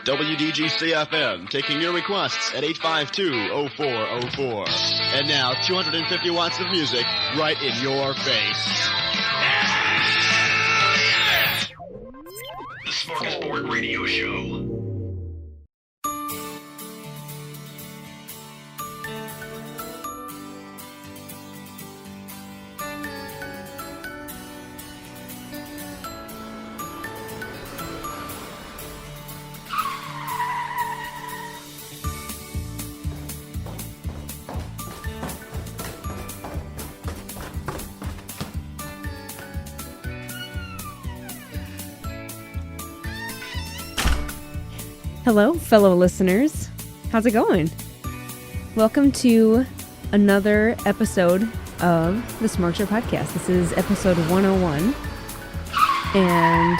WDGC-FM, taking your requests at 852-0404. And now, 250 watts of music right in your face. The Smorgasbord Radio Show. Hello, fellow listeners. How's it going? Welcome to another episode of the SmorgShow Podcast. This is episode 101. And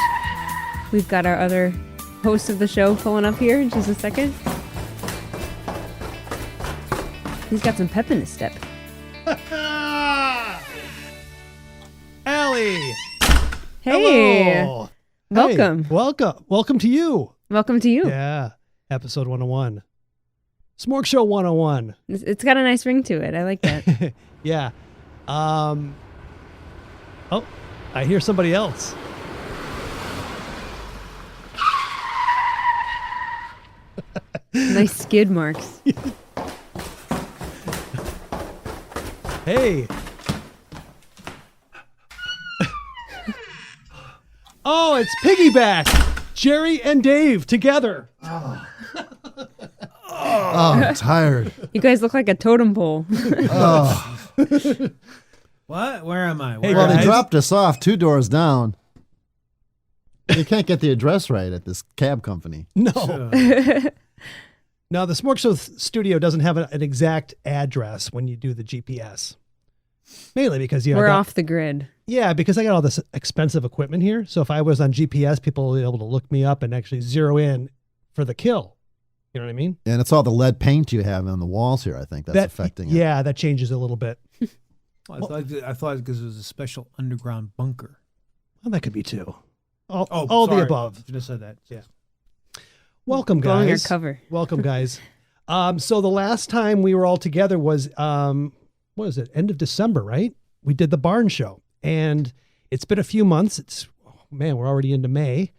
we've got our other host of the show pulling up here in just a second. He's got some pep in his step. Allie! Hey! Hello. Welcome. Hey, welcome to you. Welcome to you. Yeah, episode 101. SmorgShow 101. It's got a nice ring to it. I like that. Yeah. Oh, I hear somebody else. Nice skid marks. Hey. Oh, it's Piggyback. Jerry and Dave together. Oh, I'm tired. You guys look like a totem pole. Oh. What? Where am I? Hey, Well, they guys. dropped us off 2 doors down. You can't get the address right at this cab company. No. No, the SmorgShow studio doesn't have an exact address when you do the GPS. Mainly because We're off the grid. Yeah, because I got all this expensive equipment here. So if I was on GPS, people will be able to look me up and actually zero in for the kill. You know what I mean? And it's all the lead paint you have on the walls here, I think, that's affecting it. Yeah, that changes a little bit. I thought because it was a special underground bunker. Well, that could be too. All sorry. the above. Should have said that. Yeah. Welcome, Blowing guys. our cover. Welcome, guys. So the last time we were all together was, what is it? End of December, right? We did the barn show. And it's been a few months. We're already into May.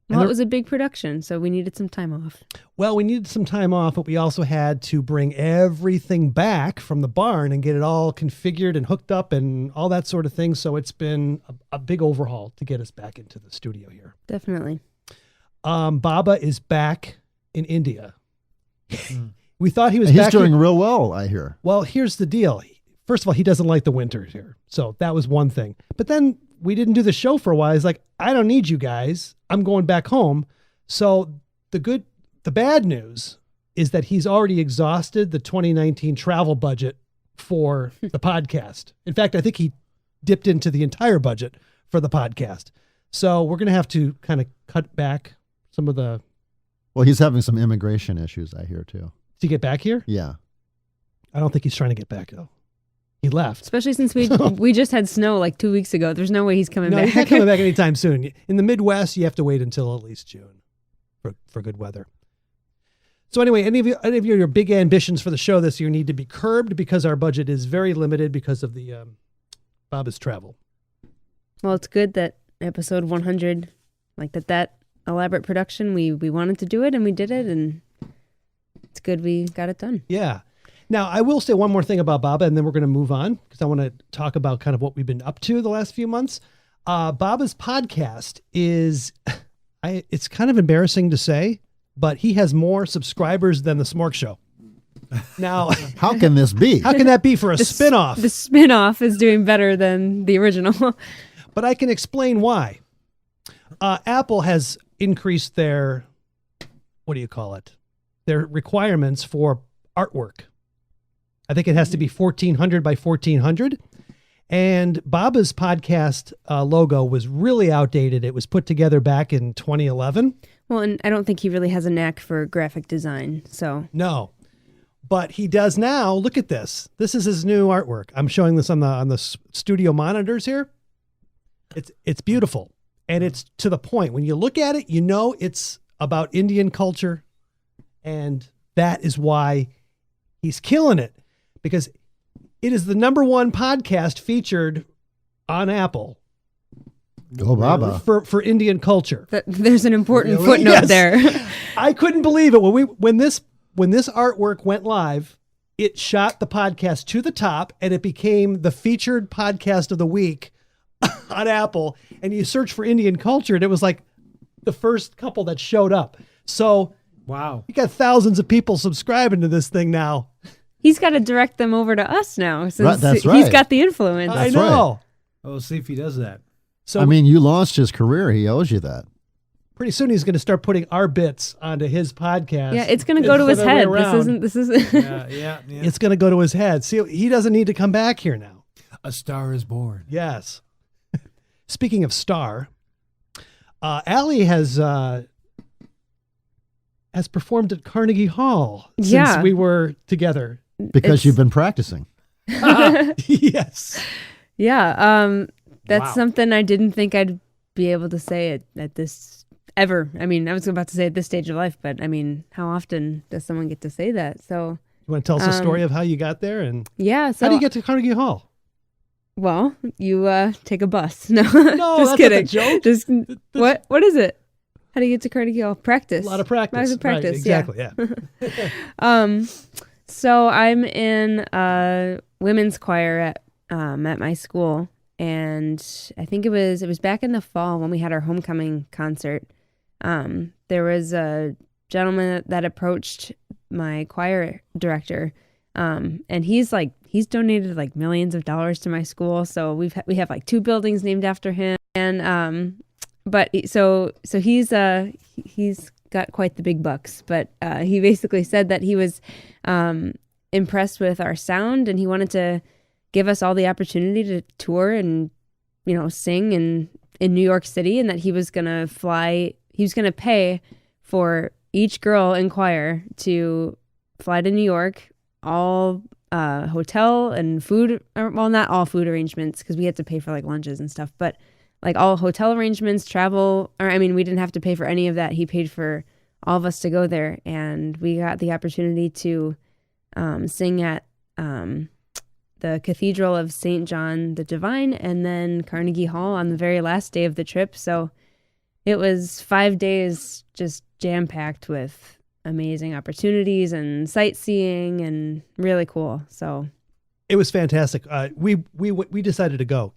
Well, it was a big production, so we needed some time off. Well, we needed some time off, but we also had to bring everything back from the barn and get it all configured and hooked up and all that sort of thing. So it's been a big overhaul to get us back into the studio here. Definitely. Baba is back in India. We thought he was And he's back doing here. real well, I hear. Well, here's the deal. First of all, he doesn't like the winters here. So that was one thing. But then we didn't do the show for a while. He's like, I don't need you guys. I'm going back home. So the bad news is that he's already exhausted the 2019 travel budget for the podcast. In fact, I think he dipped into the entire budget for the podcast. So we're going to have to kind of cut back some of the... Well, he's having some immigration issues, I hear, too. To get back here? Yeah. I don't think he's trying to get back, though. He left. Especially since we just had snow like 2 weeks ago. There's no way he's coming back. He's not coming back anytime soon. In the Midwest, you have to wait until at least June for good weather. So anyway, any of your big ambitions for the show this year need to be curbed because our budget is very limited because of the Baba's travel. Well, it's good that episode 100, like that elaborate production, we wanted to do it and we did it, and it's good we got it done. Yeah. Now, I will say one more thing about Baba, and then we're going to move on because I want to talk about kind of what we've been up to the last few months. Baba's podcast is, it's kind of embarrassing to say, but he has more subscribers than the Smorg Show. Now, How can this be? how can that be for a spinoff? The spinoff is doing better than the original. But I can explain why. Apple has increased their, what do you call it? Their requirements for artwork. I think it has to be 1400 by 1400. And Baba's podcast logo was really outdated. It was put together back in 2011. Well, and I don't think he really has a knack for graphic design, so. No, but he does now. Look at this. This is his new artwork. I'm showing this on the studio monitors here. It's beautiful, and it's to the point. When you look at it, you know it's about Indian culture. And that is why he's killing it, because it is the #1 podcast featured on Apple Go Baba. for Indian culture. There's an important Really? footnote Yes. there. I couldn't believe it when this artwork went live. It shot the podcast to the top, and it became the featured podcast of the week on Apple. And you search for Indian culture, and it was like the first couple that showed up. So Wow. you got thousands of people subscribing to this thing now. He's got to direct them over to us now, since Right, that's he's right. got the influence. I That's know. We'll see if he does that. So I mean, you launched his career. He owes you that. pretty soon he's going to start putting our bits onto his podcast. Yeah, it's going to go to his Instead of head. the way around. This isn't. Yeah. It's going to go to his head. See, he doesn't need to come back here now. A Star is Born. Yes. Speaking of Star, Allie has performed at Carnegie Hall since Yeah. we were together. Because you've been practicing. Yes. Yeah, that's Wow. something I didn't think I'd be able to say at this ever. I mean, I was about to say at this stage of life, but I mean, how often does someone get to say that? So You want to tell us a story of how you got there and yeah. So how do you get to Carnegie Hall? well, you take a bus. No, No, just that's kidding. not a joke. Just what is it? How do you get to Carnegie Hall? Practice. A lot of practice. Lots of practice. Right, exactly. Yeah. So I'm in women's choir at my school, and I think it was back in the fall when we had our homecoming concert. There was a gentleman that approached my choir director, and he's donated like millions of dollars to my school. So we have like 2 buildings named after him, and but so he's got quite the big bucks. But he basically said that he was impressed with our sound, and he wanted to give us all the opportunity to tour and, sing in New York City, and that he was going to pay for each girl in choir to fly to New York, all hotel and food, well, not all food arrangements, because we had to pay for like lunches and stuff, but like all hotel arrangements, travel, we didn't have to pay for any of that. He paid for all of us to go there, and we got the opportunity to sing at the Cathedral of St. John the Divine and then Carnegie Hall on the very last day of the trip. So it was 5 days just jam-packed with amazing opportunities and sightseeing and really cool. So It was fantastic. We decided to go.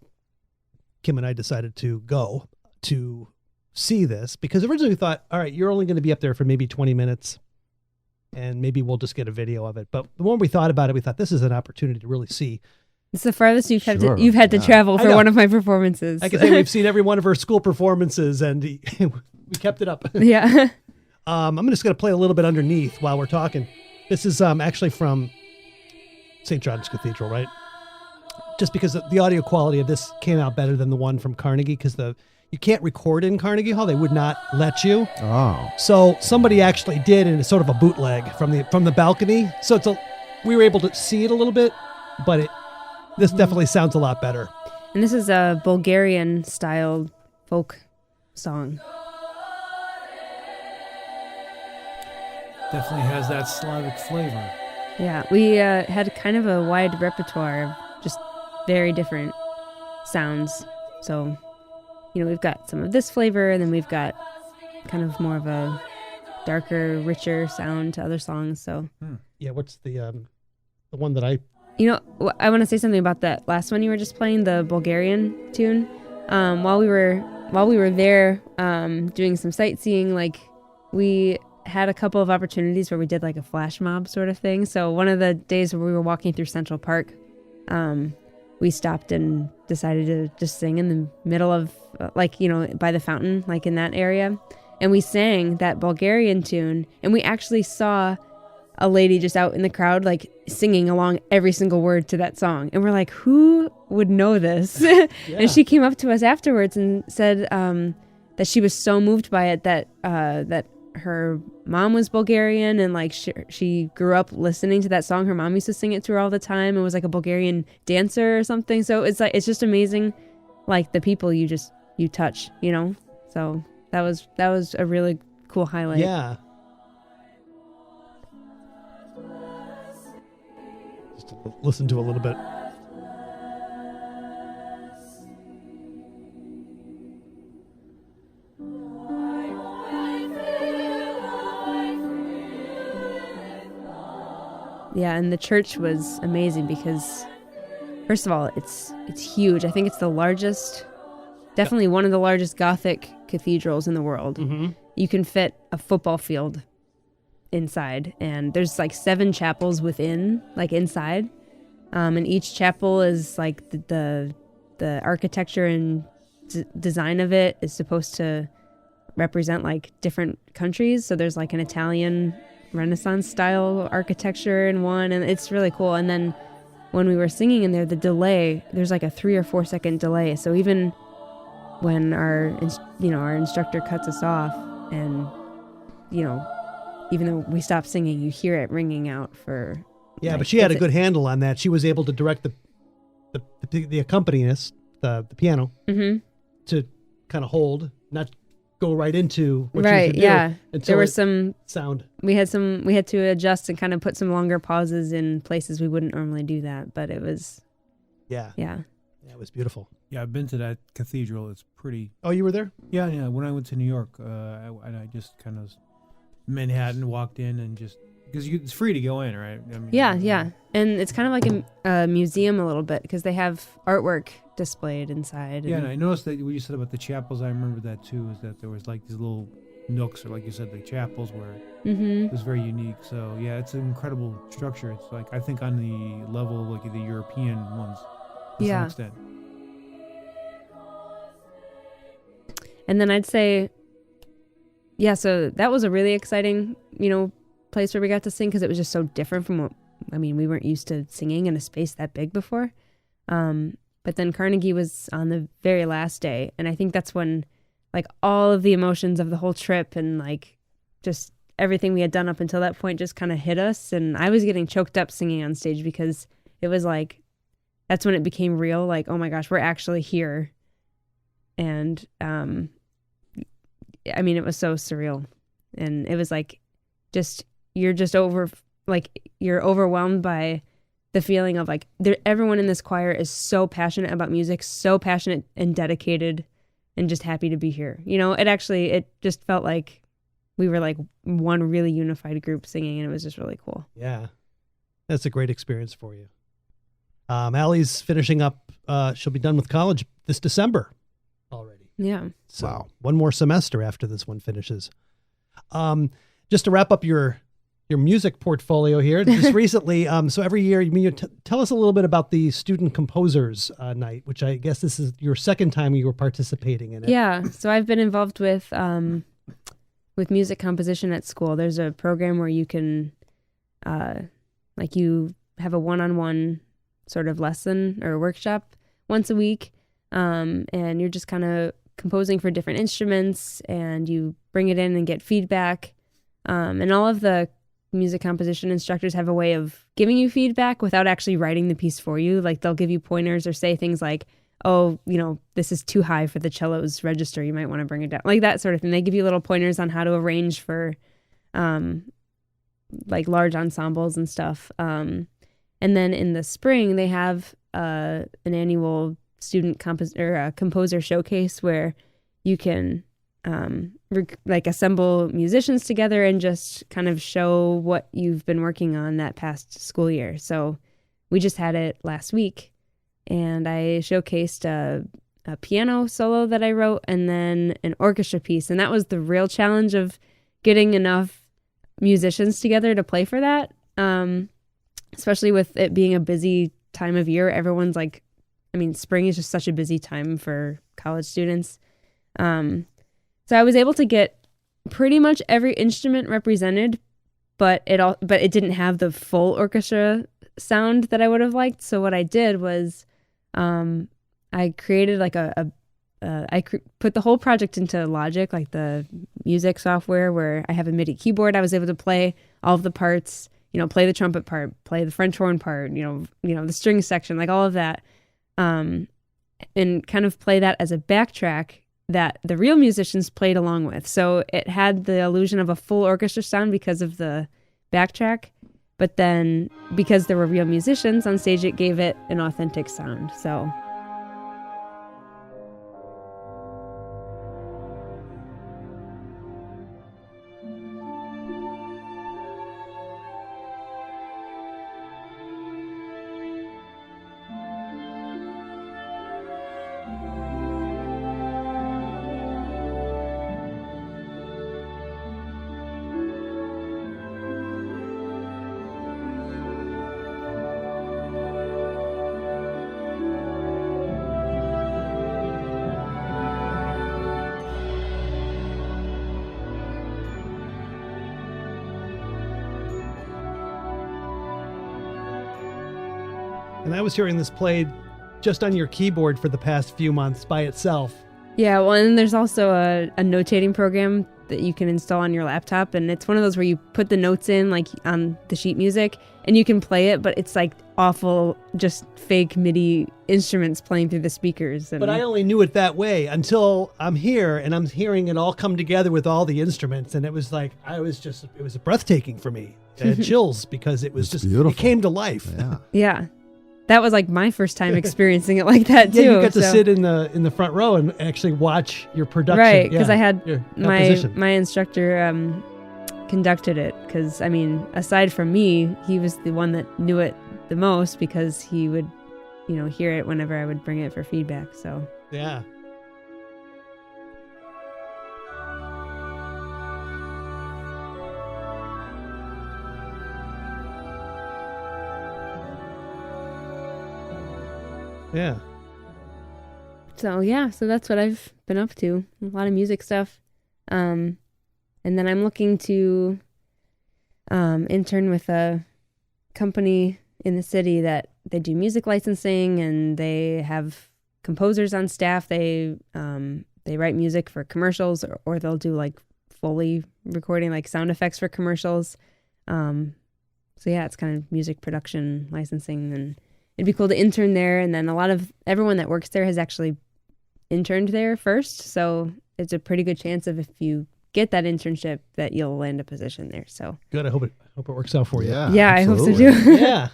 Kim and I decided to go to see this because originally we thought, all right, you're only going to be up there for maybe 20 minutes and maybe we'll just get a video of it. But the more we thought about it, we thought this is an opportunity to really see. it's the farthest you've Sure, had to travel I for know. one of my performances. I can say we've seen every one of her school performances and we kept it up. Yeah. I'm just going to play a little bit underneath while we're talking. This is actually from St. John's Cathedral, right? Just because the audio quality of this came out better than the one from Carnegie, because you can't record in Carnegie Hall; they would not let you. Oh. So somebody actually did, and it's sort of a bootleg from the balcony. So we were able to see it a little bit, but this definitely sounds a lot better. And this is a Bulgarian style folk song. Definitely has that Slavic flavor. Yeah, we had kind of a wide repertoire of just very different sounds. So, we've got some of this flavor, and then we've got kind of more of a darker, richer sound to other songs. So, Yeah, what's the one that I? I want to say something about that last one you were just playing, the Bulgarian tune. While we were there doing some sightseeing, like we had a couple of opportunities where we did like a flash mob sort of thing. So one of the days where we were walking through Central Park, we stopped and decided to just sing in the middle of by the fountain, like in that area. And we sang that Bulgarian tune, and we actually saw a lady just out in the crowd, like singing along every single word to that song. And we're like, who would know this? And she came up to us afterwards and said that she was so moved by it that her mom was Bulgarian, and like she grew up listening to that song. Her mom used to sing it to her all the time, and was like a Bulgarian dancer or something. So it's just amazing, like the people you touch, So that was a really cool highlight. Yeah. Just to listen to a little bit. Yeah, and the church was amazing because, first of all, it's huge. I think it's the largest, definitely one of the largest Gothic cathedrals in the world. Mm-hmm. You can fit a football field inside, and there's like 7 chapels within, like inside, and each chapel is like the architecture and design of it is supposed to represent like different countries. So there's like an Italian Renaissance style architecture in one, and it's really cool. And then when we were singing in there, the delay, there's like a 3 or 4 second delay. So even when our instructor cuts us off, and even though we stop singing, you hear it ringing out for. Yeah, like, but she had a good handle on that. She was able to direct the accompanist, the piano, mm-hmm. to kind of hold, not go right into what right, you could do. Yeah. Until there was some sound. We had to adjust and kind of put some longer pauses in places we wouldn't normally do that, but it was. Yeah. It was beautiful. Yeah, I've been to that cathedral. It's pretty. Oh, you were there? Yeah. When I went to New York, I just kind of Manhattan walked in and just because it's free to go in, right? I mean, yeah, and it's kind of like a museum a little bit because they have artwork displayed inside. Yeah, and I noticed that what you said about the chapels. I remember that too. Is that there was like these little nooks, or like you said, the chapels where mm-hmm. it was very unique. So yeah, it's an incredible structure. It's like I think on the level of like the European ones to some extent. And then I'd say, yeah, so that was a really exciting, place where we got to sing because it was just so different from we weren't used to singing in a space that big before. But then Carnegie was on the very last day. And I think that's when like all of the emotions of the whole trip and like just everything we had done up until that point just kind of hit us. And I was getting choked up singing on stage because it was like, that's when it became real. Like, oh my gosh, we're actually here. And, it was so surreal. And it was like, you're overwhelmed by the feeling of like, everyone in this choir is so passionate about music, so passionate and dedicated and just happy to be here. It just felt like we were like one really unified group singing, and it was just really cool. Yeah. That's a great experience for you. Allie's finishing up, she'll be done with college this December already. Yeah. So Wow. one more semester after this one finishes. Just to wrap up your music portfolio here, just recently, so every year, tell us a little bit about the Student Composers Night, which I guess this is your second time you were participating in it. Yeah. So I've been involved with music composition at school. There's a program where you can, you have a one-on-one sort of lesson or workshop once a week. And you're just kind of composing for different instruments, and you bring it in and get feedback. And all of the music composition instructors have a way of giving you feedback without actually writing the piece for you. Like they'll give you pointers or say things like, oh, this is too high for the cello's register. You might want to bring it down. Like that sort of thing. They give you little pointers on how to arrange for large ensembles and stuff. And then in the spring, they have an annual student composer showcase where you can assemble musicians together and just kind of show what you've been working on that past school year. So we just had it last week, and I showcased a piano solo that I wrote and then an orchestra piece. And that was the real challenge of getting enough musicians together to play for that. Especially with it being a busy time of year. Everyone's like, spring is just such a busy time for college students. So I was able to get pretty much every instrument represented, but it didn't have the full orchestra sound that I would have liked. So what I did was, I created put the whole project into Logic, like the music software where I have a MIDI keyboard. I was able to play all of the parts, play the trumpet part, play the French horn part, the string section, like all of that. And kind of play that as a backtrack that the real musicians played along with. So it had the illusion of a full orchestra sound because of the backtrack. But then because there were real musicians on stage, it gave it an authentic sound. So And I was hearing this played just on your keyboard for the past few months by itself. yeah, well, and there's also a notating program that you can install on your laptop, and it's one of those where you put the notes in like on the sheet music and you can play it, but it's like awful, just fake MIDI instruments playing through the speakers. And But I only knew it that way until I'm here and I'm hearing it all come together with all the instruments. And it was like, it was breathtaking for me. I had chills because it was It's just, beautiful. it came to life. Yeah. yeah, that was like my first time experiencing it like that too. Yeah, you got to so- sit in the front row and actually watch your production. right, because Yeah. I had Your my composition. instructor conducted it, because I mean, aside from me, he was the one that knew it the most, because he would, hear it whenever I would bring it for feedback. So Yeah. Yeah. so that's what I've been up to. A lot of music stuff. And then I'm looking to intern with a company in the city that they do music licensing, and they have composers on staff. They write music for commercials, or they'll do like Foley recording, like sound effects for commercials. So yeah, it's kind of music production licensing, and it'd be cool to intern there. And then everyone that works there has actually interned there first. So it's a pretty good chance of, if you get that internship, that you'll land a position there. So Good. I hope it works out for you. yeah, I hope so absolutely. too. Yeah.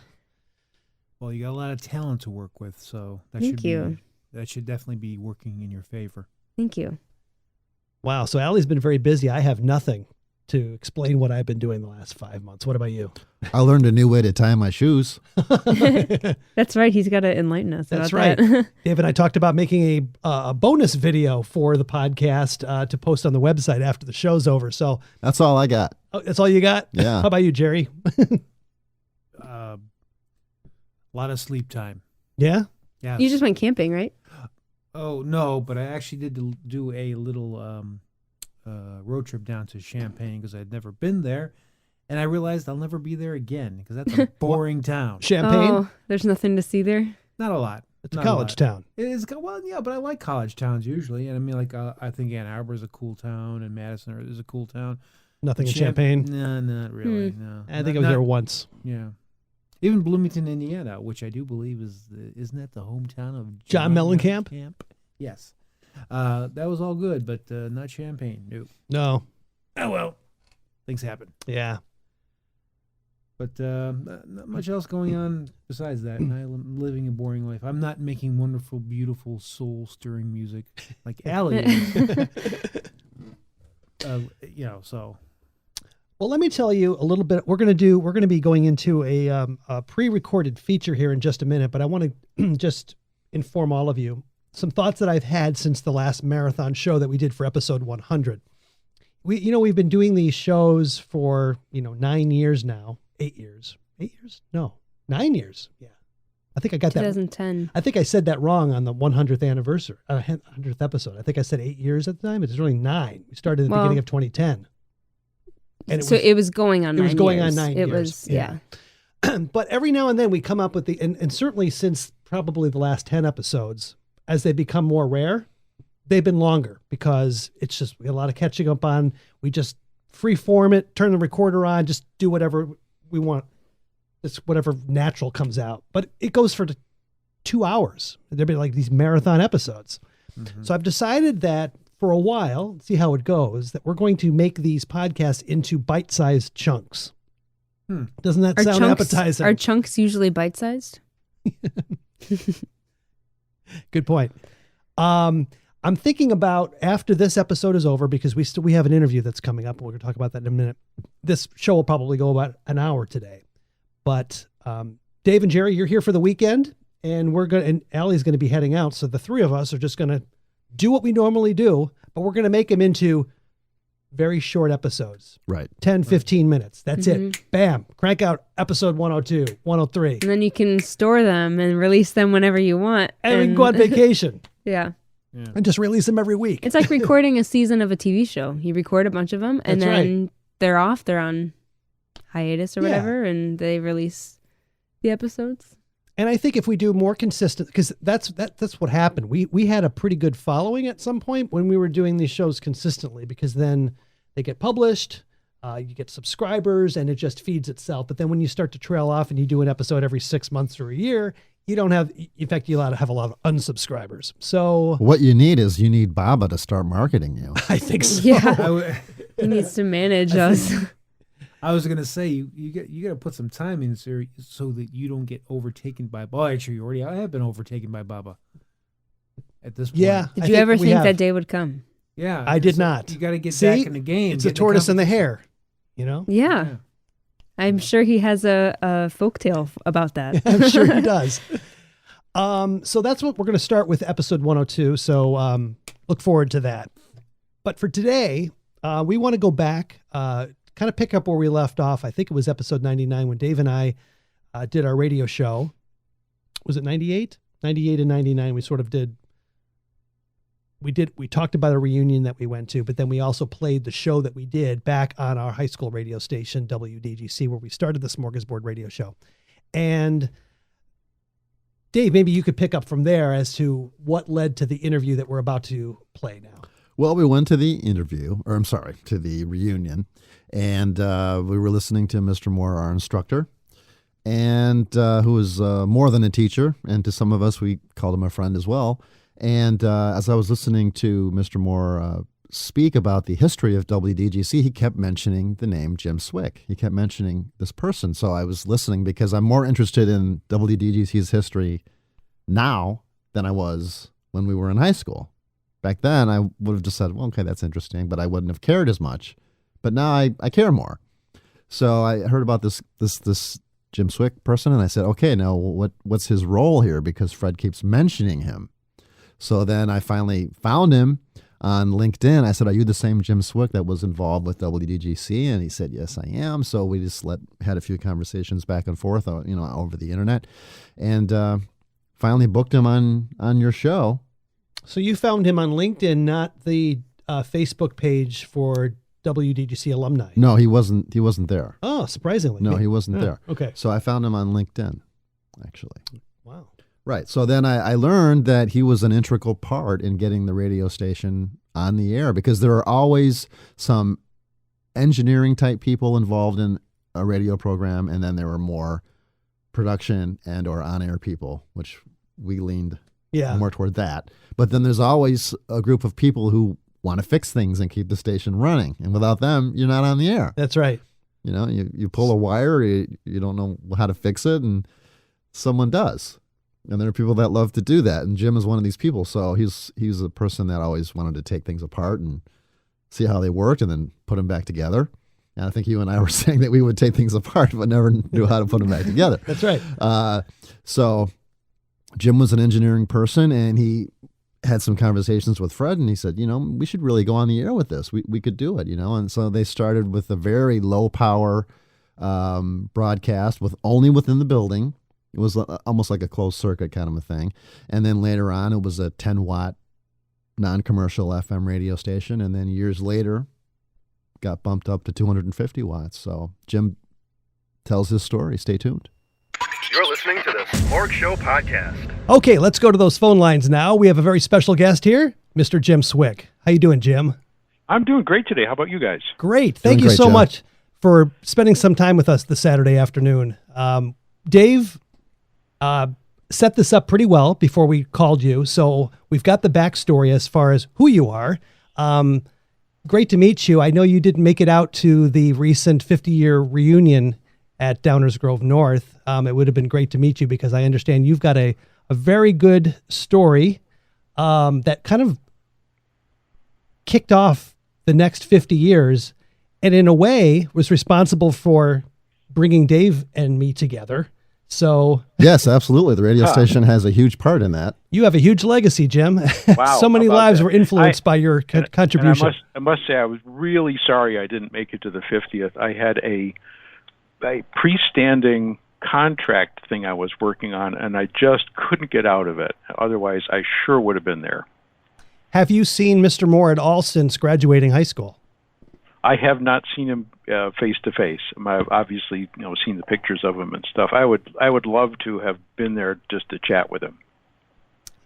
Well, you got a lot of talent to work with, so Thank you. That should definitely be working in your favor. Thank you. Wow. So Allie's been very busy. I have nothing to explain what I've been doing the last 5 months. What about you? I learned a new way to tie my shoes. That's right. He's got to enlighten us. That's about right. that. Dave and I talked about making a bonus video for the podcast to post on the website after the show's over. So That's all I got. that's all you got? Yeah. How about you, Jerry? A lot of sleep time. Yeah? Yeah. You just went camping, right? Oh no, but I actually did do a little road trip down to Champaign, because I'd never been there, and I realized I'll never be there again, because that's a boring town. Champagne? Oh, there's nothing to see there. Not a lot. It's a Not college lot. town. It is, well, yeah, but I like college towns usually, and I mean, like I think Ann Arbor is a cool town, and Madison is a cool town. Nothing in Champagne. No, not really. No, I think I was there once. Yeah, even Bloomington, Indiana, which I do believe isn't that the hometown of John Mellencamp? Yes, that was all good, but not Champagne. No. No. Oh well, things happen. Yeah. But not much else going on besides that. And I'm living a boring life. I'm not making wonderful, beautiful, soul-stirring music like Allie is. So. Well, let me tell you a little bit. We're going to be going into a pre-recorded feature here in just a minute, but I want to just inform all of you some thoughts that I've had since the last marathon show that we did for episode 100. We've been doing these shows for, 9 years now. 8 years. 8 years? No, 9 years. Yeah. I think I got that. 2010. I think I said that wrong on the 100th anniversary, 100th episode. I think I said 8 years at the time. It's really 9. We started at the beginning of 2010. And it was going on 9 years. It was going on 9 years. It was, yeah. But every now and then we come up with and certainly since probably the last 10 episodes, as they become more rare, they've been longer, because it's just a lot of catching up on. We just free form it, turn the recorder on, just do whatever we want. It's whatever natural comes out. But it goes for 2 hours. There'll be like these marathon episodes. Mm-hmm. So I've decided that for a while, see how it goes, that we're going to make these podcasts into bite-sized chunks. Doesn't that sound appetizing? Are chunks usually bite-sized? Good point. I'm thinking about after this episode is over, because we have an interview that's coming up, and we're going to talk about that in a minute. This show will probably go about an hour today. But Dave and Jerry, you're here for the weekend, and Allie's going to be heading out. So the three of us are just going to do what we normally do, but we're going to make them into very short episodes. Right. 10, 15 minutes. That's it. Bam. Crank out episode 102, 103. And then you can store them and release them whenever you want. And we can go on vacation. Yeah. And just release them every week. It's like recording a season of a TV show. You record a bunch of them, and then they're off. They're on hiatus or whatever, and they release the episodes. And I think if we do more consistent, because that's what happened. We had a pretty good following at some point when we were doing these shows consistently, because then they get published, you get subscribers, and it just feeds itself. But then when you start to trail off and you do an episode every 6 months or a year, you don't have, in fact, you have a lot of unsubscribers. So what you need is Baba to start marketing you. I think so. Yeah. He needs to manage us. I was gonna say you got to put some time in there so that you don't get overtaken by. Well, actually, you already have been overtaken by Baba. At this point, Yeah. Did you ever think that day would come? Yeah, I did not. You got to get back in the game. It's a tortoise and the hare. You know. Yeah. I'm sure he has a folktale about that. I'm sure he does. So that's what we're going to start with, episode 102. So look forward to that. But for today, we want to go back, kind of pick up where we left off. I think it was episode 99 when Dave and I did our radio show. Was it 98? 98 and 99. We sort of we talked about a reunion that we went to, but then we also played the show that we did back on our high school radio station, WDGC, where we started the Smorgasbord radio show. And Dave, maybe you could pick up from there as to what led to the interview that we're about to play now. Well, we went to the to the reunion, and we were listening to Mr. Moore, our instructor, and who was more than a teacher, and to some of us, we called him a friend as well. And as I was listening to Mr. Moore speak about the history of WDGC, he kept mentioning the name Jim Swick. He kept mentioning this person. So I was listening because I'm more interested in WDGC's history now than I was when we were in high school. Back then, I would have just said, well, okay, that's interesting, but I wouldn't have cared as much. But now I care more. So I heard about this Jim Swick person, and I said, okay, now what's his role here? Because Fred keeps mentioning him. So then I finally found him on LinkedIn. I said, are you the same Jim Swick that was involved with WDGC? And he said, yes, I am. So we just had a few conversations back and forth, over the internet, and finally booked him on your show. So you found him on LinkedIn, not the Facebook page for WDGC alumni. No, he wasn't there. Oh, surprisingly. No, he wasn't there. Okay. So I found him on LinkedIn, actually. Wow. Right. So then I learned that he was an integral part in getting the radio station on the air, because there are always some engineering type people involved in a radio program, and then there were more production and or on-air people, which we leaned more toward that. But then there's always a group of people who want to fix things and keep the station running, and without them, you're not on the air. That's right. You pull a wire, you don't know how to fix it, and someone does. And there are people that love to do that, and Jim is one of these people. So he's a person that always wanted to take things apart and see how they worked and then put them back together. And I think you and I were saying that we would take things apart but never knew how to put them back together. That's right. So Jim was an engineering person, and he had some conversations with Fred, and he said, we should really go on the air with this. We could do it, And so they started with a very low power broadcast only within the building. It was almost like a closed circuit kind of a thing. And then later on, it was a 10-watt non-commercial FM radio station. And then years later, got bumped up to 250 watts. So Jim tells his story. Stay tuned. You're listening to the SmorgShow Podcast. Okay, let's go to those phone lines now. We have a very special guest here, Mr. Jim Swick. How you doing, Jim? I'm doing great today. How about you guys? Great. Thank you so much for spending some time with us this Saturday afternoon. Dave set this up pretty well before we called you. So we've got the backstory as far as who you are. Great to meet you. I know you didn't make it out to the recent 50-year reunion at Downers Grove North. It would have been great to meet you because I understand you've got a very good story that kind of kicked off the next 50 years and in a way was responsible for bringing Dave and me together. So yes, absolutely. The radio station has a huge part in that. You have a huge legacy, Jim. Wow, so many lives that? were influenced by your contribution. And I must say, I was really sorry I didn't make it to the 50th. I had a pre-standing contract thing I was working on, and I just couldn't get out of it. Otherwise, I sure would have been there. Have you seen Mr. Moore at all since graduating high school? I have not seen him face to face. I've obviously, seen the pictures of him and stuff. I would love to have been there just to chat with him.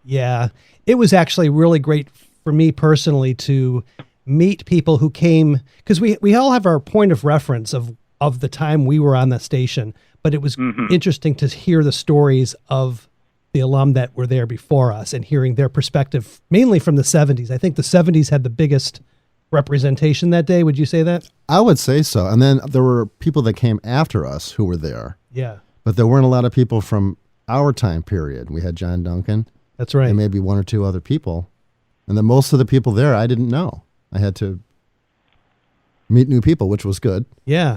Yeah, it was actually really great for me personally to meet people who came, because we all have our point of reference of the time we were on the station, but it was interesting to hear the stories of the alum that were there before us and hearing their perspective, mainly from the 70s. I think the 70s had the biggest representation that day. Would you say that? I would say so. And then there were people that came after us who were there. Yeah. But there weren't a lot of people from our time period. We had John Duncan. That's right. And maybe one or two other people. And then most of the people there I didn't know. I had to meet new people, which was good. Yeah.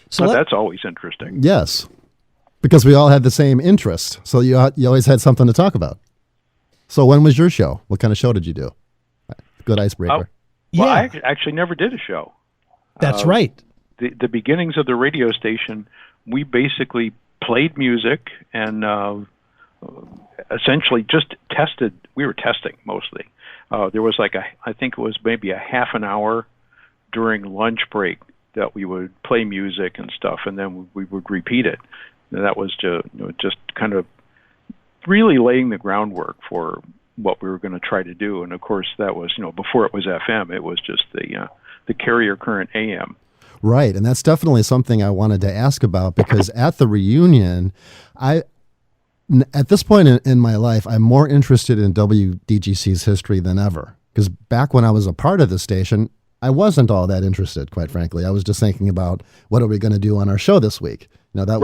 So that's always interesting. Yes. Because we all had the same interest. So you always had something to talk about. So when was your show? What kind of show did you do? Good icebreaker. Well, I actually never did a show. That's right. The beginnings of the radio station, we basically played music and essentially just tested. We were testing mostly. There was I think it was maybe a half an hour during lunch break that we would play music and stuff, and then we would repeat it. And that was just kind of really laying the groundwork for what we were going to try to do. And of course that was, before it was FM, it was just the carrier current AM. Right. And that's definitely something I wanted to ask about, because at the reunion, at this point in my life, I'm more interested in WDGC's history than ever. Because back when I was a part of the station, I wasn't all that interested, quite frankly. I was just thinking about what are we going to do on our show this week. That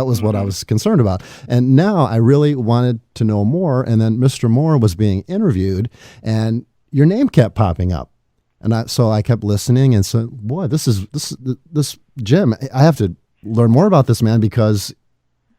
was what I was concerned about. And now I really wanted to know more. And then Mr. Moore was being interviewed and your name kept popping up. And so I kept listening and said, boy, this Jim, I have to learn more about this man, because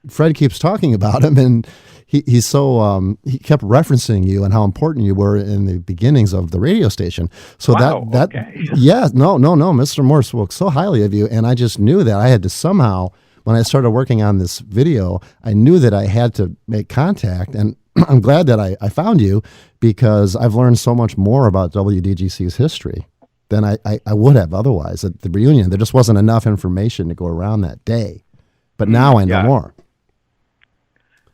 Fred keeps talking about him, and he's so he kept referencing you and how important you were in the beginnings of the radio station. So okay. Yeah, no, Mr. Moore spoke so highly of you, and I just knew that I had to somehow, when I started working on this video, I knew that I had to make contact, and I'm glad that I found you, because I've learned so much more about WDGC's history than I would have otherwise at the reunion. There just wasn't enough information to go around that day. But now I know more.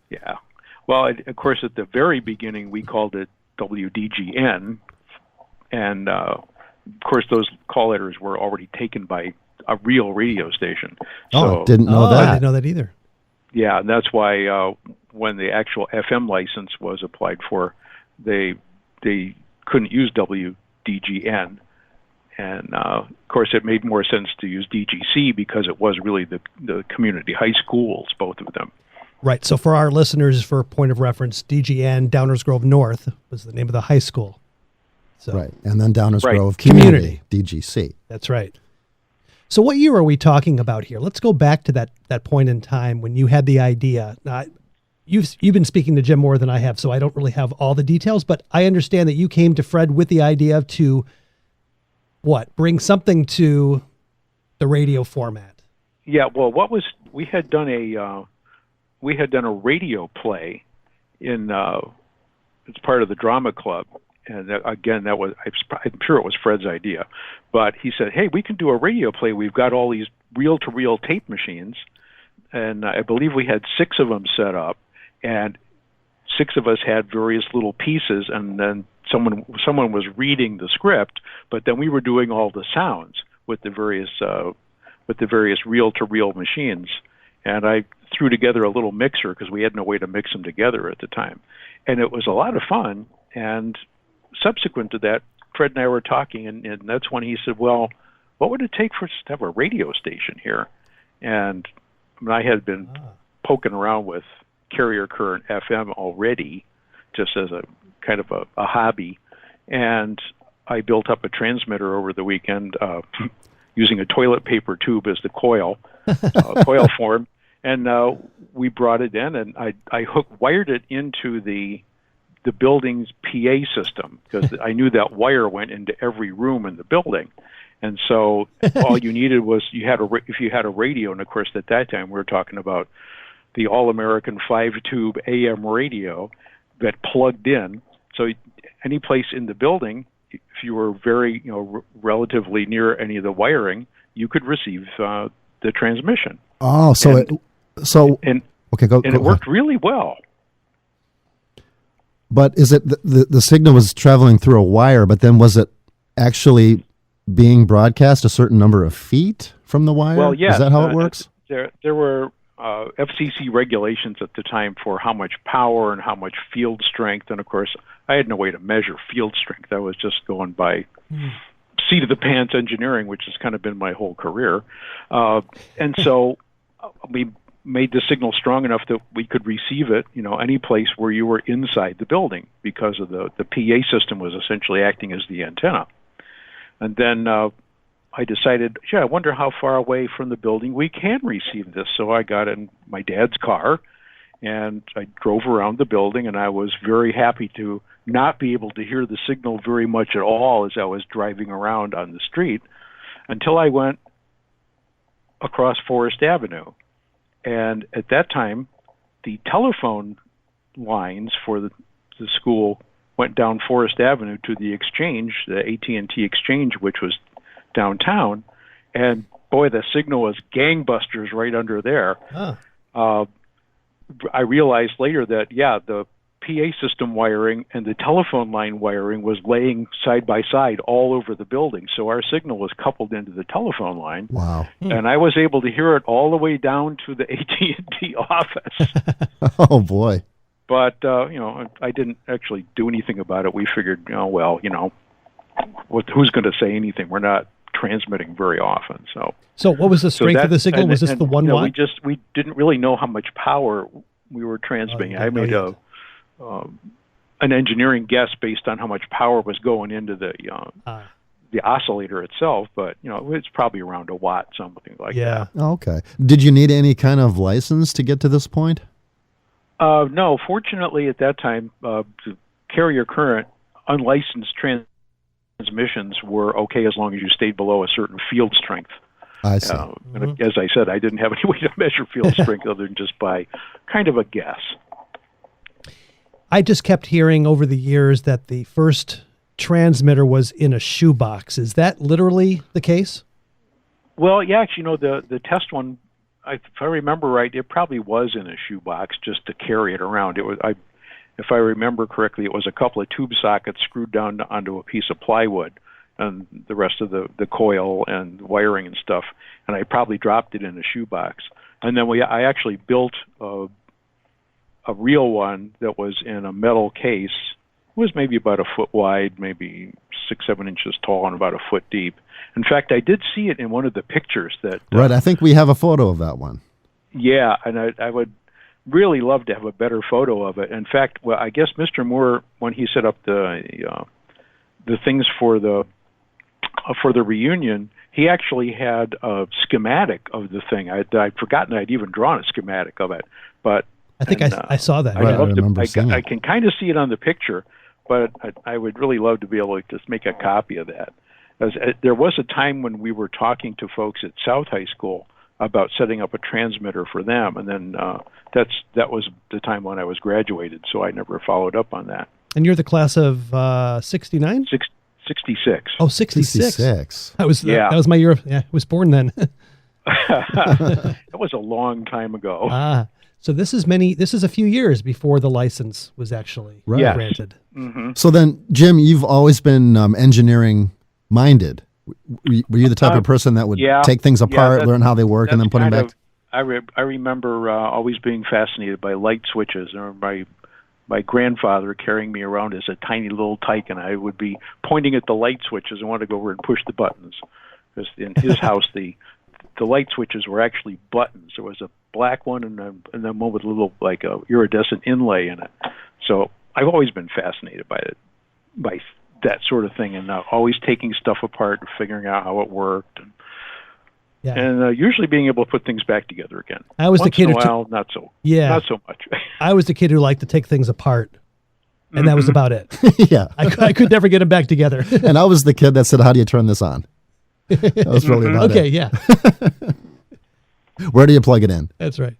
Yeah. Well, of course, at the very beginning, we called it WDGN. And, of course, those call letters were already taken by a real radio station. Didn't know that. I didn't know that either. Yeah, and that's why when the actual FM license was applied for, they couldn't use WDGN. And, of course, it made more sense to use DGC because it was really the community high schools, both of them. Right. So for our listeners, for point of reference, DGN, Downers Grove North, was the name of the high school. So, right. And then Downers Right. Grove Community, DGC. That's right. So what year are we talking about here? Let's go back to that point in time when you had the idea. Now, you've been speaking to Jim more than I have, so I don't really have all the details, but I understand that you came to Fred with the idea to bring something to the radio format. Yeah, well, we had done a radio play in it's part of the drama club, and again, I'm sure it was Fred's idea, but he said, "Hey, we can do a radio play. We've got all these reel-to-reel tape machines," and I believe we had 6 of them set up, and 6 of us had various little pieces, and then someone was reading the script, but then we were doing all the sounds with the various reel-to-reel machines. And I threw together a little mixer because we had no way to mix them together at the time. And it was a lot of fun. And subsequent to that, Fred and I were talking, and that's when he said, well, what would it take for us to have a radio station here? And I had been poking around with carrier current FM already, just as a kind of a hobby. And I built up a transmitter over the weekend using a toilet paper tube as the coil form. And we brought it in, and I wired it into the building's PA system, because I knew that wire went into every room in the building. And so all you needed was if you had a radio, and of course at that time we were talking about the All-American 5-tube AM radio that plugged in. So any place in the building, if you were very, relatively near any of the wiring, you could receive the transmission. Oh, okay, go it worked really well. But is it the signal was traveling through a wire, but then was it actually being broadcast a certain number of feet from the wire? Well, yes. Is that how it works? There were FCC regulations at the time for how much power and how much field strength, and of course I had no way to measure field strength. I was just going by seat of the pants engineering, which has kind of been my whole career. And so we made the signal strong enough that we could receive it, any place where you were inside the building, because of the PA system was essentially acting as the antenna. And then I decided, I wonder how far away from the building we can receive this. So I got in my dad's car, and I drove around the building, and I was very happy to not be able to hear the signal very much at all as I was driving around on the street, until I went across Forest Avenue. And at that time, the telephone lines for the school went down Forest Avenue to the exchange, the AT&T exchange, which was downtown. And boy, the signal was gangbusters right under there. I realized later that, the PA system wiring and the telephone line wiring was laying side by side all over the building. So our signal was coupled into the telephone line. Wow. And I was able to hear it all the way down to the AT&T office. Oh, boy. But, I didn't actually do anything about it. We figured, who's going to say anything? We're not transmitting very often. So what was the strength of the signal? Was this the 1 watt? We didn't really know how much power we were transmitting. I made an engineering guess based on how much power was going into the oscillator itself, but it's probably around 1 watt, something like that. Okay. Did you need any kind of license to get to this point? No, fortunately at that time, the carrier current unlicensed transmissions were okay as long as you stayed below a certain field strength. I see. And as I said, I didn't have any way to measure field strength other than just by kind of a guess. I just kept hearing over the years that the first transmitter was in a shoebox. Is that literally the case? Well, yeah, actually, the test one, if I remember right, it probably was in a shoebox just to carry it around. It was, if I remember correctly, it was a couple of tube sockets screwed down onto a piece of plywood, and the rest of the coil and wiring and stuff. And I probably dropped it in a shoebox. And then I actually built a real one that was in a metal case. It was maybe about 1 foot wide, maybe 6-7 inches tall, and about 1 foot deep. In fact, I did see it in one of the pictures that. Right, I think we have a photo of that one. Yeah, and I would really love to have a better photo of it. In fact, I guess Mr. Moore, when he set up the things for the reunion, he actually had a schematic of the thing. I'd forgotten I'd even drawn a schematic of it, but. I think I saw that. I can kind of see it on the picture, but I would really love to be able to just make a copy of that. There was a time when we were talking to folks at South High School about setting up a transmitter for them, and then that was the time when I was graduated, so I never followed up on that. And you're the class of 69? 66. Oh, 66. 66. That was my year. I was born then. That was a long time ago. So this is a few years before the license was actually granted. Mm-hmm. So then, Jim, you've always been engineering minded. Were you the type of person that would take things apart, learn how they work, and then put them back? I remember always being fascinated by light switches. I remember my grandfather carrying me around as a tiny little tyke, and I would be pointing at the light switches and want to go over and push the buttons. Because in his house, the light switches were actually buttons. There was a black one and then one with a little like a iridescent inlay in it. So I've always been fascinated by that sort of thing, and always taking stuff apart and figuring out how it worked, and usually being able to put things back together again. I was Once the kid in a who while, not so much. I was the kid who liked to take things apart, and that was about it. Yeah. I could never get them back together. And I was the kid that said, "How do you turn this on?" That was really about it. Okay, yeah. Where do you plug it in? That's right.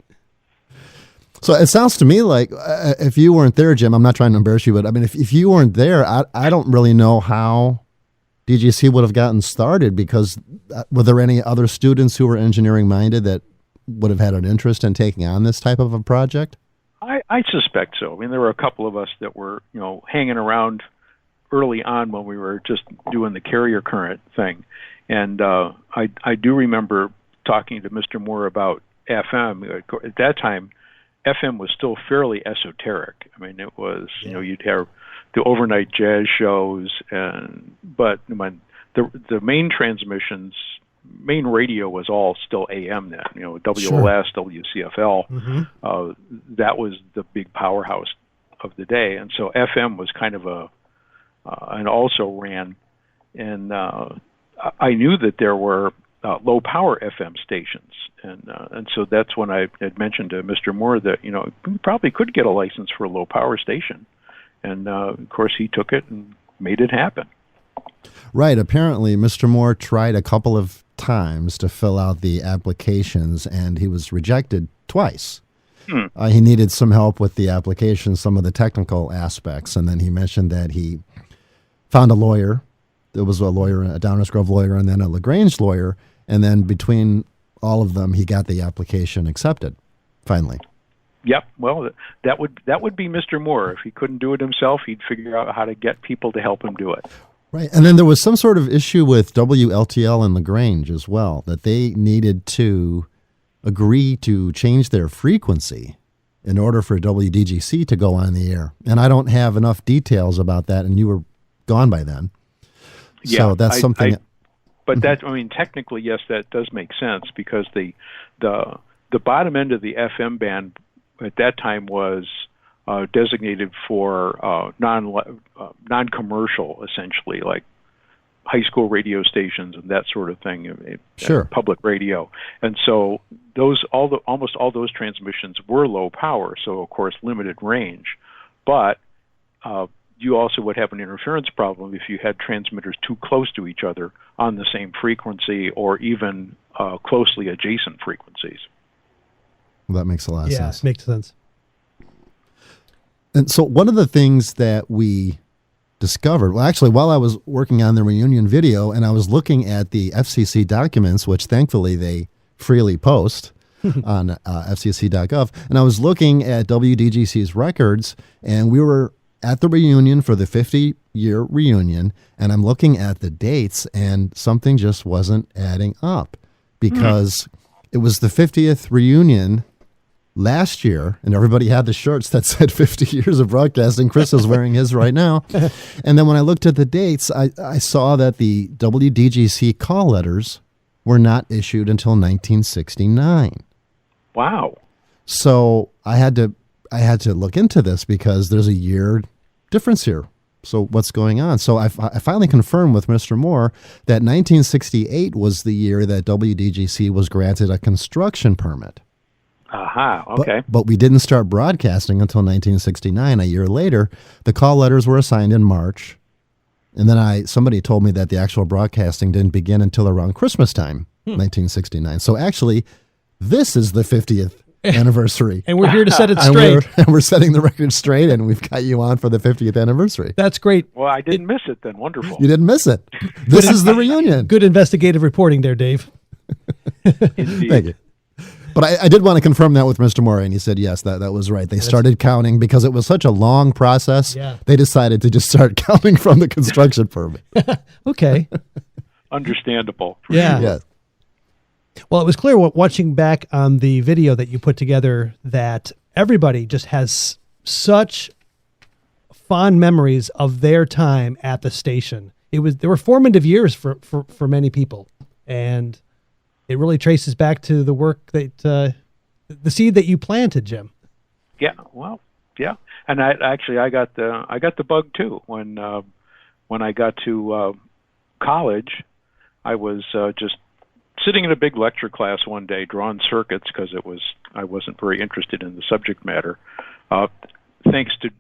So it sounds to me like if you weren't there, Jim, I'm not trying to embarrass you, but I mean, if you weren't there, I don't really know how DGC would have gotten started, because were there any other students who were engineering minded that would have had an interest in taking on this type of a project? I suspect so. I mean, there were a couple of us that were, hanging around early on when we were just doing the carrier current thing. And I do remember talking to Mr. Moore about FM. At that time, FM was still fairly esoteric. I mean, it was, you'd have the overnight jazz shows, but when the main transmissions, main radio was all still AM then, WLS, WCFL. That was the big powerhouse of the day. And so FM was kind of and also ran. And I knew that there were low power FM stations, and so that's when I had mentioned to Mr. Moore that we probably could get a license for a low power station, and of course he took it and made it happen. Right. Apparently, Mr. Moore tried a couple of times to fill out the applications, and he was rejected twice. He needed some help with the application, some of the technical aspects, and then he mentioned that he found a lawyer. There was a lawyer, a Downers Grove lawyer, and then a LaGrange lawyer. And then between all of them, he got the application accepted, finally. Yep. Well, that would be Mr. Moore. If he couldn't do it himself, he'd figure out how to get people to help him do it. Right. And then there was some sort of issue with WLTL and LaGrange as well, that they needed to agree to change their frequency in order for WDGC to go on the air. And I don't have enough details about that, and you were gone by then. Yeah, so that's something. But that, technically, yes, that does make sense, because the bottom end of the FM band at that time was designated for non-commercial, essentially, like high school radio stations and that sort of thing. Sure. Public radio, and so almost all those transmissions were low power, so of course limited range, but you also would have an interference problem if you had transmitters too close to each other on the same frequency, or even closely adjacent frequencies. Well, that makes a lot of sense. Yeah, makes sense. And so one of the things that we discovered, well, actually, while I was working on the reunion video and I was looking at the FCC documents, which thankfully they freely post on fcc.gov, and I was looking at WDGC's records, and we were at the reunion for the 50-year reunion, and I'm looking at the dates, and something just wasn't adding up, because it was the 50th reunion last year, and everybody had the shirts that said 50 years of broadcasting. Chris is wearing his right now. And then when I looked at the dates, I saw that the WDGC call letters were not issued until 1969. Wow. So I had to look into this, because there's a year difference here. So what's going on? So I finally confirmed with Mr. Moore that 1968 was the year that WDGC was granted a construction permit. Aha, okay. But we didn't start broadcasting until 1969. A year later, the call letters were assigned in March. And then somebody told me that the actual broadcasting didn't begin until around Christmas time, 1969. So actually, this is the 50th anniversary. And we're here to set it straight. And we're setting the record straight, and we've got you on for the 50th anniversry. That's great. Well, I didn't miss it then. Wonderful. You didn't miss it. This is the reunion. Good investigative reporting there, Dave. Indeed. Thank you. But I did want to confirm that with Mr. Moore, and he said, yes, that was right. They started counting because it was such a long process. Yeah. They decided to just start counting from the construction permit. Okay. Understandable. Yeah. Yes. Well, it was clear watching back on the video that you put together that everybody just has such fond memories of their time at the station. They were formative years for many people, and it really traces back to the work that the seed that you planted, Jim. Yeah, well, yeah, and I got the bug too when I got to college. I was just sitting in a big lecture class one day, drawing circuits because I wasn't very interested in the subject matter. Thanks to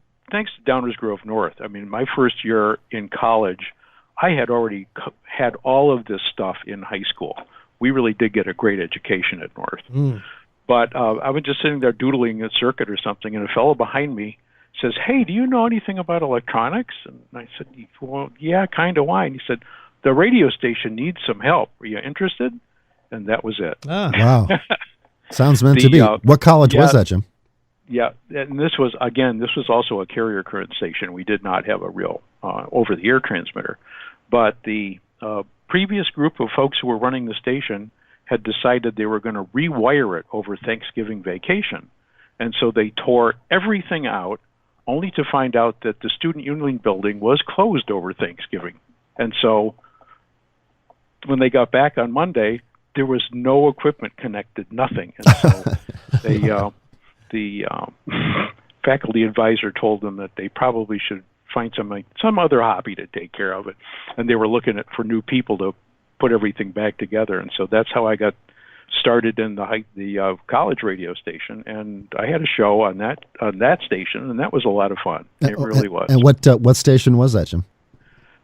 Downers Grove North. I mean, my first year in college, I had already had all of this stuff in high school. We really did get a great education at North. Mm. But I was just sitting there doodling a circuit or something, and a fellow behind me says, "Hey, do you know anything about electronics?" And I said, "Well, yeah, kind of. Why?" And he said, "The radio station needs some help. Are you interested?" And that was it. Ah. Wow. Sounds meant to be. What college was that, Jim? Yeah, and this was also a carrier current station. We did not have a real over-the-air transmitter. But the previous group of folks who were running the station had decided they were going to rewire it over Thanksgiving vacation. And so they tore everything out, only to find out that the Student Union building was closed over Thanksgiving. And so when they got back on Monday, there was no equipment connected, nothing. And so the faculty advisor told them that they probably should find some other hobby to take care of it. And they were looking for new people to put everything back together. And so that's how I got started in the college radio station. And I had a show on that station, and that was a lot of fun. It really was. And what station was that, Jim?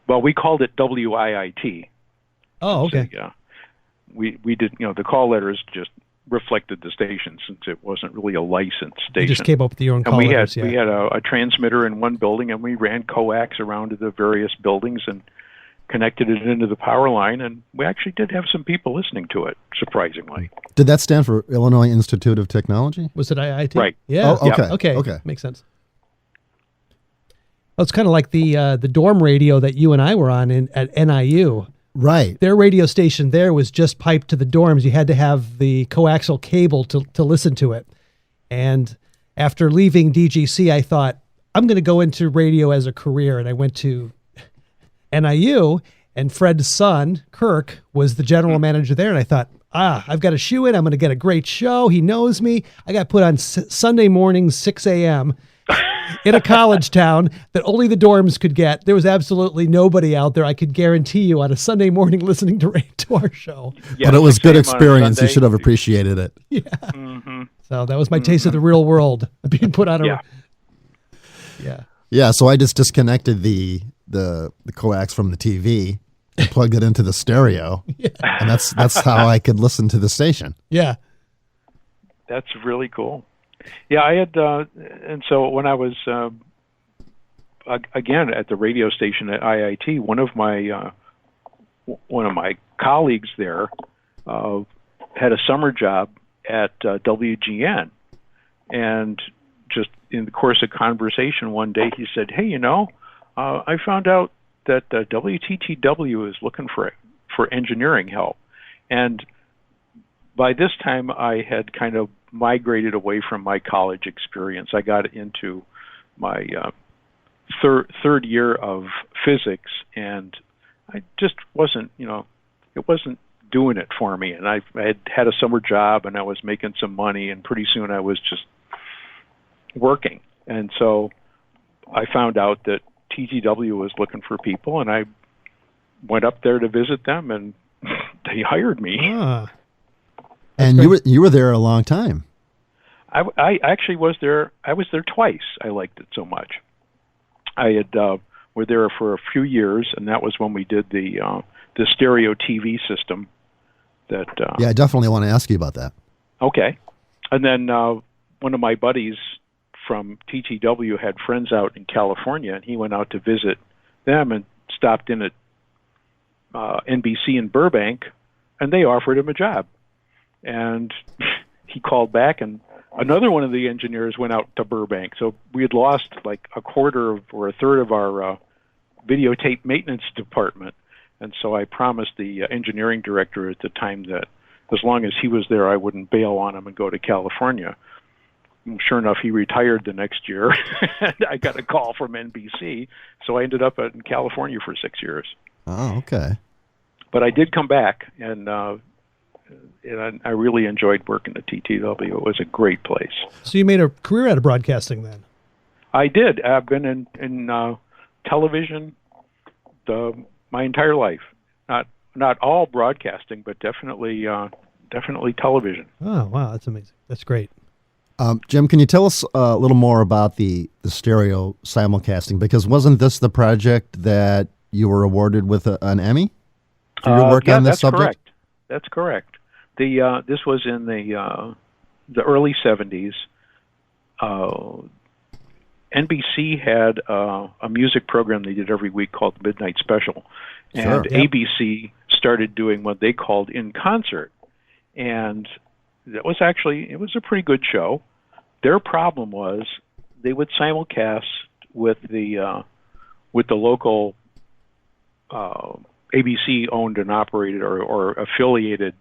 Well, we called it WIIT. Oh, okay. So, yeah. We did, the call letters just reflected the station since it wasn't really a licensed station. You just came up with your own call letters, we had a transmitter in one building, and we ran coax around to the various buildings and connected it into the power line, and we actually did have some people listening to it, surprisingly. Did that stand for Illinois Institute of Technology? Was it IIT? Right. Yeah. Oh, okay. Okay. Makes sense. Well, it's kind of like the dorm radio that you and I were on at NIU. Right. Their radio station there was just piped to the dorms. You had to have the coaxial cable to listen to it. And after leaving DGC, I thought, I'm going to go into radio as a career. And I went to NIU, and Fred's son, Kirk, was the general manager there. And I thought, I've got a shoe in. I'm going to get a great show. He knows me. I got put on Sunday mornings, 6 a.m., in a college town that only the dorms could get. There was absolutely nobody out there, I could guarantee you, on a Sunday morning listening to our show. Yeah, but it was good experience. You should have appreciated it. Yeah. Mm-hmm. So that was my taste of the real world, being put on a... Yeah. Yeah, so I just disconnected the coax from the TV and plugged it into the stereo. Yeah. And that's how I could listen to the station. Yeah. That's really cool. Yeah, I had, and so when I was, again, at the radio station at IIT, one of my colleagues there had a summer job at WGN, and just in the course of conversation one day, he said, "Hey, I found out that WTTW is looking for engineering help," and by this time I had kind of migrated away from my college experience. I got into my third year of physics, and I just wasn't, it wasn't doing it for me. And I had a summer job, and I was making some money, and pretty soon I was just working. And so I found out that TTW was looking for people, and I went up there to visit them, and they hired me. Ah. And you were there a long time. I actually was there. I was there twice. I liked it so much. I had were there for a few years, and that was when we did the stereo TV system. That yeah, I definitely want to ask you about that. Okay, and then one of my buddies from TTW had friends out in California, and he went out to visit them and stopped in at NBC in Burbank, and they offered him a job. And he called back, and another one of the engineers went out to Burbank. So we had lost like a third of our videotape maintenance department. And so I promised the engineering director at the time that as long as he was there, I wouldn't bail on him and go to California. sure enough, he retired the next year. I got a call from NBC, so I ended up in California for 6 years. Oh, okay. But I did come back, and I really enjoyed working at TTW. It was a great place. So you made a career out of broadcasting then? I did. I've been in television my entire life. Not all broadcasting, but definitely television. Oh, wow, that's amazing. That's great. Jim, can you tell us a little more about the stereo simulcasting? Because wasn't this the project that you were awarded with an Emmy for your work on this subject? Correct. That's correct. This was in the early 70s. NBC had a music program they did every week called the Midnight Special, and ABC started doing what they called In Concert, and it was a pretty good show. Their problem was they would simulcast with the local ABC owned and operated or affiliated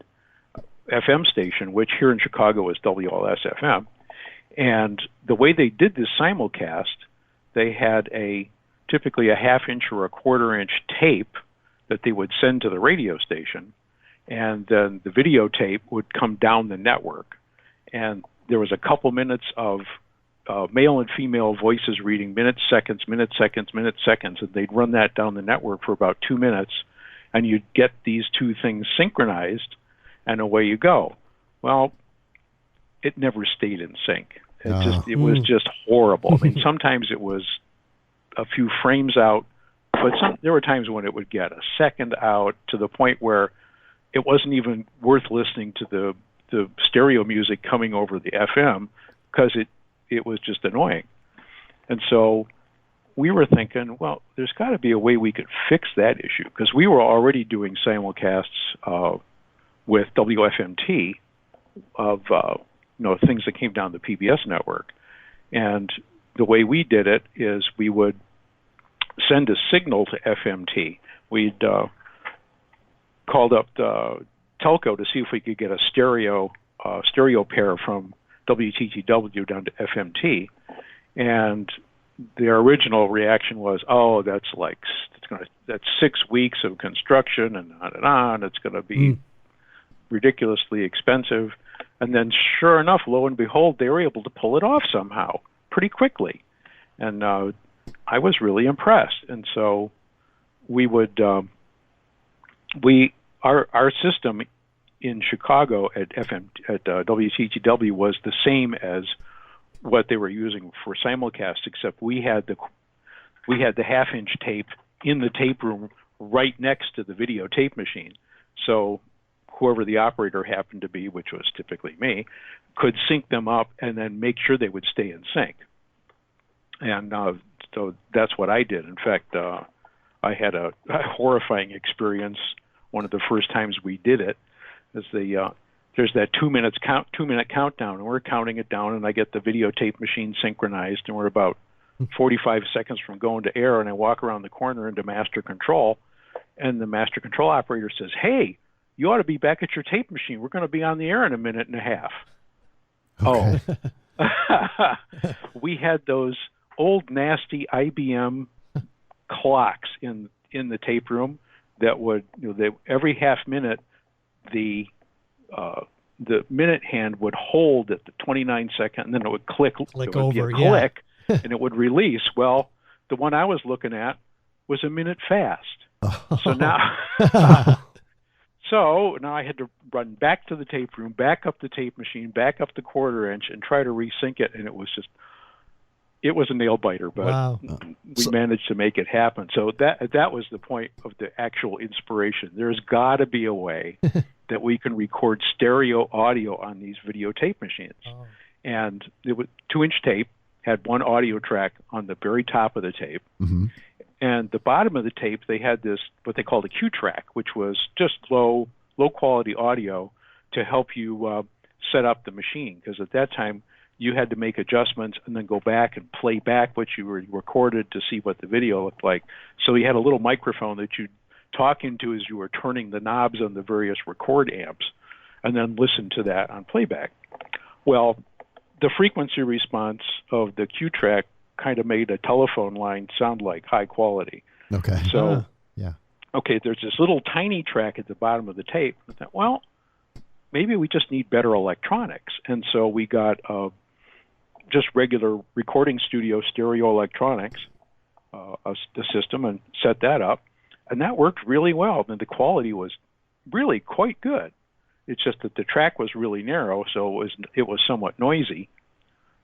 FM station, which here in Chicago is WLS-FM. And the way they did this simulcast, they had typically a half-inch or a quarter-inch tape that they would send to the radio station, and then the videotape would come down the network. And there was a couple minutes of male and female voices reading minutes, seconds, and they'd run that down the network for about 2 minutes, and you'd get these two things synchronized, and away you go. Well, it never stayed in sync. It was just horrible. I mean, sometimes it was a few frames out, but there were times when it would get a second out, to the point where it wasn't even worth listening to the stereo music coming over the FM, because it was just annoying. And so we were thinking, well, there's got to be a way we could fix that issue, because we were already doing simulcasts with WFMT of things that came down the PBS network. And the way we did it is we would send a signal to FMT. We'd called up the telco to see if we could get a stereo pair from WTTW down to FMT, and their original reaction was, "Oh, that's 6 weeks of construction and on and on. It's going to be ridiculously expensive." And then, sure enough, lo and behold, they were able to pull it off somehow pretty quickly, and I was really impressed. And so we would our system in Chicago at WCTW was the same as what they were using for simulcast, except we had the half-inch tape in the tape room right next to the videotape machine. So whoever the operator happened to be, which was typically me, could sync them up and then make sure they would stay in sync. And so that's what I did. In fact, I had a horrifying experience one of the first times we did it. Is there's that 2 minute countdown, and we're counting it down, and I get the videotape machine synchronized, and we're about 45 seconds from going to air, and I walk around the corner into master control, and the master control operator says, "Hey, you ought to be back at your tape machine. We're going to be on the air in a minute and a half." Okay. Oh, we had those old nasty IBM clocks in the tape room that would, every half minute, the minute hand would hold at the 29-second, and then it would click over, click, and it would release. Well, the one I was looking at was a minute fast. So now, I had to run back to the tape room, back up the tape machine, back up the quarter-inch, and try to resync it, and it was a nail biter, but we managed to make it happen. So that was the point of the actual inspiration. There's got to be a way that we can record stereo audio on these videotape machines. Oh. And it was 2-inch tape, had one audio track on the very top of the tape. Mm-hmm. And the bottom of the tape, they had this, what they called a Q track, which was just low quality audio to help you set up the machine. Because at that time, you had to make adjustments and then go back and play back what you recorded to see what the video looked like. So you had a little microphone that you'd talk into as you were turning the knobs on the various record amps, and then listen to that on playback. Well, the frequency response of the Q track kind of made a telephone line sound like high quality. Okay. So, yeah. Okay, there's this little tiny track at the bottom of the tape. I thought, well, maybe we just need better electronics. And so we got just regular recording studio stereo electronics, the system, and set that up. And that worked really well. And the quality was really quite good. It's just that the track was really narrow, so it was somewhat noisy.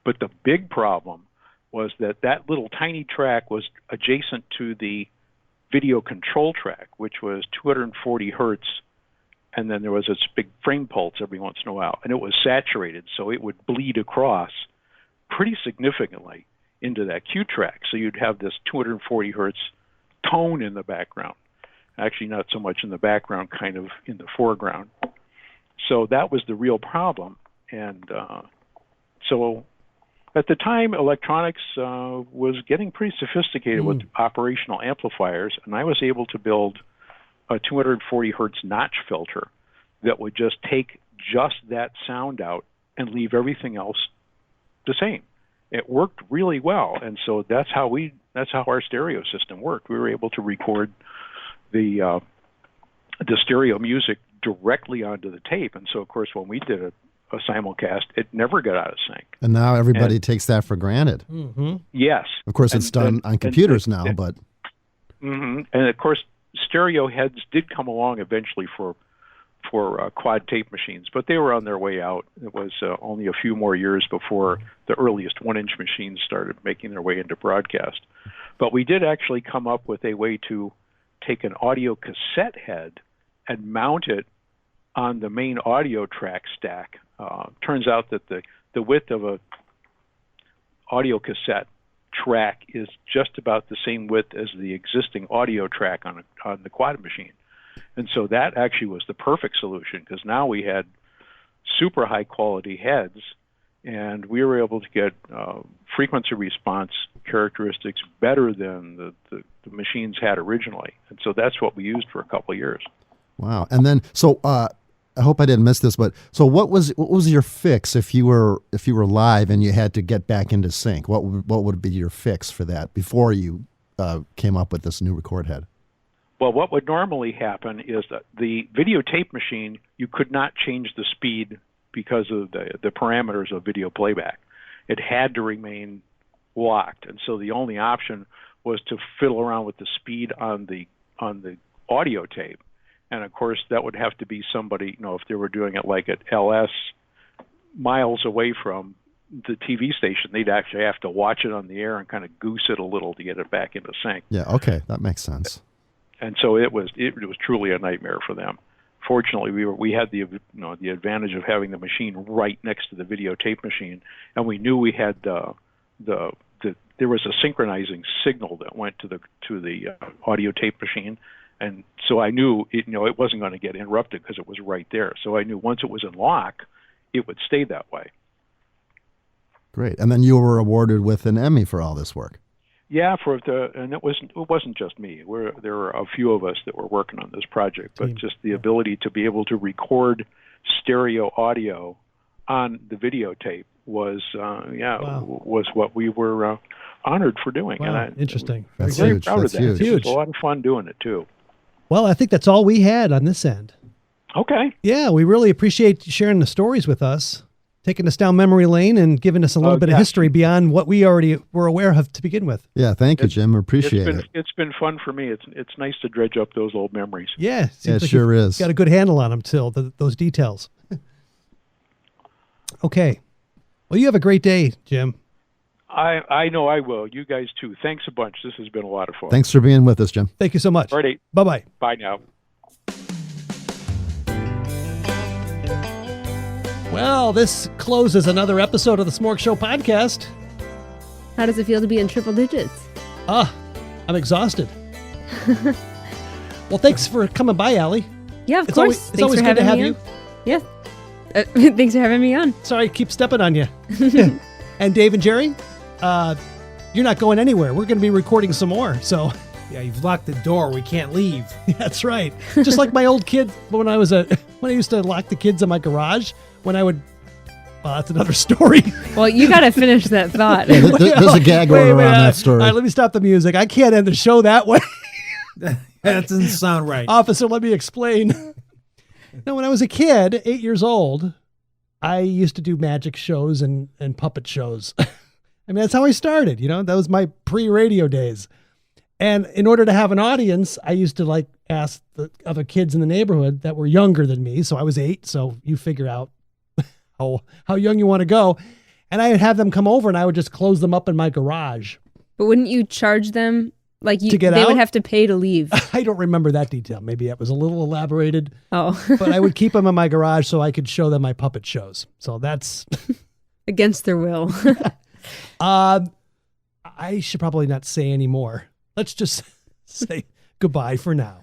But the big problem was that little tiny track was adjacent to the video control track, which was 240 hertz, and then there was this big frame pulse every once in a while, and it was saturated, so it would bleed across pretty significantly into that Q track. So you'd have this 240 hertz tone in the background. Actually, not so much in the background, kind of in the foreground. So that was the real problem. And so at the time, electronics was getting pretty sophisticated with operational amplifiers, and I was able to build a 240 hertz notch filter that would just take just that sound out and leave everything else the same. It worked really well, and so that's how our stereo system worked. We were able to record the stereo music directly onto the tape, and so of course when we did a simulcast, it never got out of sync. And now everybody takes that for granted. Mm-hmm. Yes. Of course, it's done on computers now, but... Mm-hmm. And of course, stereo heads did come along eventually for quad tape machines, but they were on their way out. It was only a few more years before the earliest 1-inch machines started making their way into broadcast. But we did actually come up with a way to take an audio cassette head and mount it on the main audio track stack. Turns out that the width of a audio cassette track is just about the same width as the existing audio track on the quad machine. And so that actually was the perfect solution, because now we had super high quality heads, and we were able to get frequency response characteristics better than the machines had originally. And so that's what we used for a couple of years. Wow. And then, so I hope I didn't miss this, but so what was your fix if you were live and you had to get back into sync? What would be your fix for that before you came up with this new record head? Well, what would normally happen is that the videotape machine, you could not change the speed because of the parameters of video playback. It had to remain locked, and so the only option was to fiddle around with the speed on the audio tape. And of course, that would have to be somebody, if they were doing it like at LS, miles away from the TV station, they'd actually have to watch it on the air and kind of goose it a little to get it back into sync. Yeah, okay, that makes sense. And so it was truly a nightmare for them. Fortunately, we had the advantage of having the machine right next to the videotape machine, and we knew we had there was a synchronizing signal that went to the audio tape machine. And so I knew it wasn't going to get interrupted because it was right there. So I knew once it was in lock, it would stay that way. Great. And then you were awarded with an Emmy for all this work. Yeah, and it wasn't just me. There were a few of us that were working on this project, but just the ability to be able to record stereo audio on the videotape was what we were honored for doing. Wow, and interesting. I'm very proud of that. That's huge. It was a lot of fun doing it too. Well, I think that's all we had on this end. Okay. Yeah, we really appreciate you sharing the stories with us, taking us down memory lane and giving us a little bit of history beyond what we already were aware of to begin with. Yeah, thank you, Jim. Appreciate it. It's been fun for me. It's nice to dredge up those old memories. Yeah, it sure is. Got a good handle on them still, those details. Okay. Well, you have a great day, Jim. I know I will. You guys too. Thanks a bunch. This has been a lot of fun. Thanks for being with us, Jim. Thank you so much. All right. Bye-bye. Bye now. Well, this closes another episode of the SmorgShow Podcast. How does it feel to be in triple digits? I'm exhausted. Well, thanks for coming by, Allie. Yeah, of course. It's always good to have you. Yeah. Thanks for having me on. Sorry, I keep stepping on you. And Dave and Jerry, you're not going anywhere. We're going to be recording some more, so... Yeah, you've locked the door. We can't leave. That's right. Just like my old kid when I used to lock the kids in my garage when I would Well, that's another story. Well, you got to finish that thought. Yeah, there's a gag order on that story. All right, let me stop the music. I can't end the show that way. That doesn't sound right. Officer, let me explain. No, when I was a kid, 8 years old, I used to do magic shows and puppet shows. I mean, that's how I started, you know, that was my pre-radio days. And in order to have an audience, I used to like ask the other kids in the neighborhood that were younger than me. So I was 8. So you figure out how young you want to go. And I would have them come over and I would just close them up in my garage. But wouldn't you charge them? Like To get they out? would have to pay to leave. I don't remember that detail. Maybe it was a little elaborated. Oh. But I would keep them in my garage so I could show them my puppet shows. So that's Against their will. I should probably not say any more. Let's just say goodbye for now.